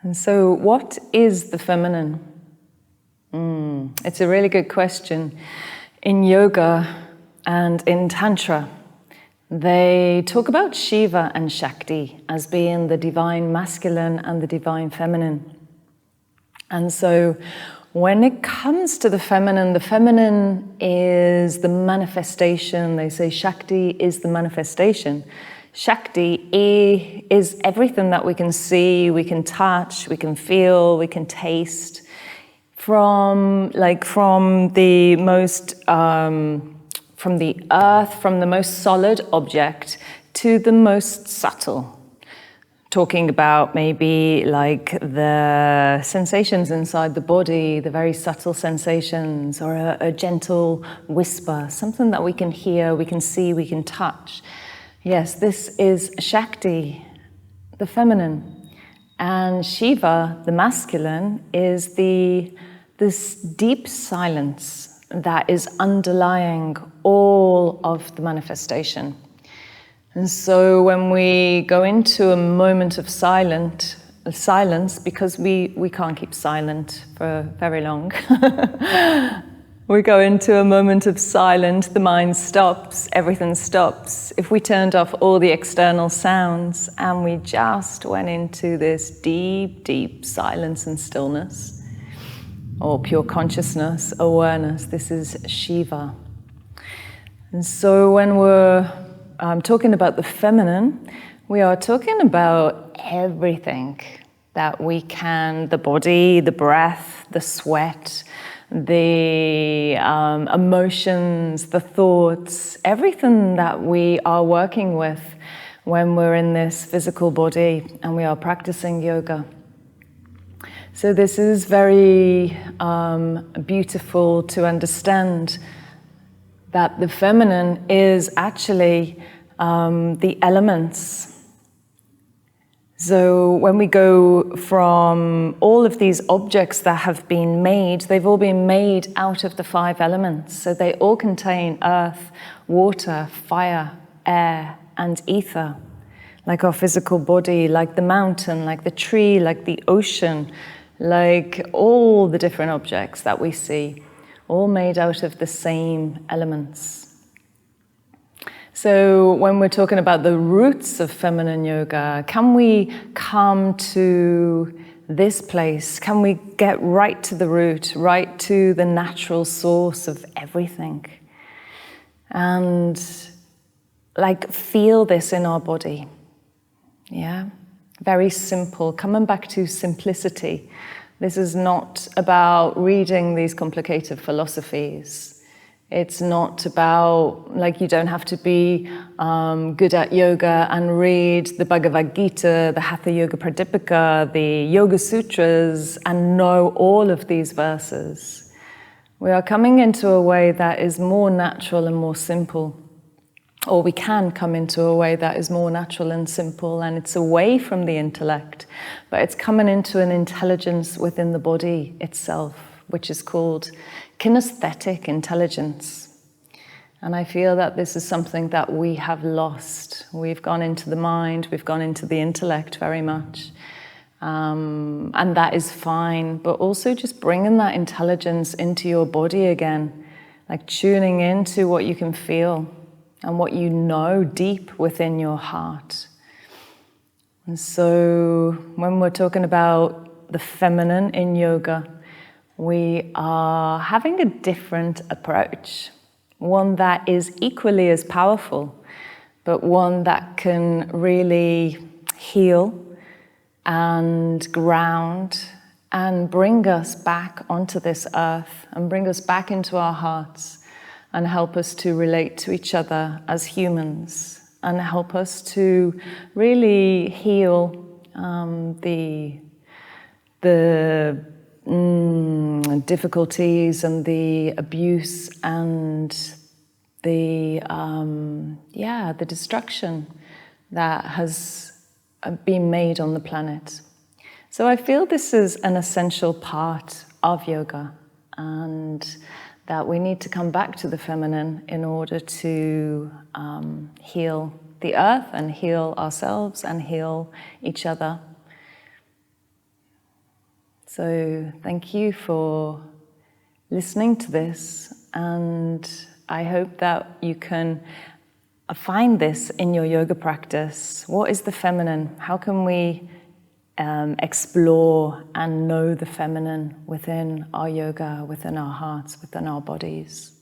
And so what is the feminine? It's a really good question. In yoga and in Tantra, they talk about Shiva and Shakti as being the divine masculine and the divine feminine. And so when it comes to the feminine is the manifestation. They say Shakti is the manifestation. Shakti is everything that we can see, we can touch, we can feel, we can taste. From the earth, from the most solid object to the most subtle. Talking about maybe like the sensations inside the body, the very subtle sensations, or a gentle whisper, something that we can hear, we can see, we can touch. Yes, this is Shakti, the feminine. And Shiva, the masculine, is this deep silence that is underlying all of the manifestation. And so when we go into a moment of silence, because we can't keep silent for very long, we go into a moment of silence, the mind stops, everything stops. If we turned off all the external sounds and we just went into this deep, deep silence and stillness, or pure consciousness, awareness, this is Shiva. And so when we're talking about the feminine, we are talking about everything that we can, the body, the breath, the sweat, the emotions, the thoughts, everything that we are working with when we're in this physical body and we are practicing yoga. So this is very beautiful to understand that the feminine is actually the elements. So when we go from all of these objects that have been made, they've all been made out of the 5 elements. So they all contain earth, water, fire, air, and ether. Like our physical body, like the mountain, like the tree, like the ocean, like all the different objects that we see, all made out of the same elements. So when we're talking about the roots of feminine yoga, can we come to this place? Can we get right to the root, right to the natural source of everything? And like feel this in our body. Yeah? Very simple, coming back to simplicity. This is not about reading these complicated philosophies. It's not about, like, you don't have to be good at yoga and read the Bhagavad Gita, the Hatha Yoga Pradipika, the Yoga Sutras, and know all of these verses. We are coming into a way that is more natural and more simple. Or we can come into a way that is more natural and simple, and it's away from the intellect, but it's coming into an intelligence within the body itself, which is called kinesthetic intelligence. And I feel that this is something that we have lost. We've gone into the mind, we've gone into the intellect very much. And that is fine, but also just bringing that intelligence into your body again, like tuning into what you can feel and what you know deep within your heart. And so when we're talking about the feminine in yoga, we are having a different approach, one that is equally as powerful, but one that can really heal and ground and bring us back onto this earth and bring us back into our hearts and help us to relate to each other as humans and help us to really heal the difficulties and the abuse and the destruction that has been made on the planet. So I feel this is an essential part of yoga, and that we need to come back to the feminine in order to heal the earth and heal ourselves and heal each other. So thank you for listening to this, and I hope that you can find this in your yoga practice. What is the feminine? How can we explore and know the feminine within our yoga, within our hearts, within our bodies?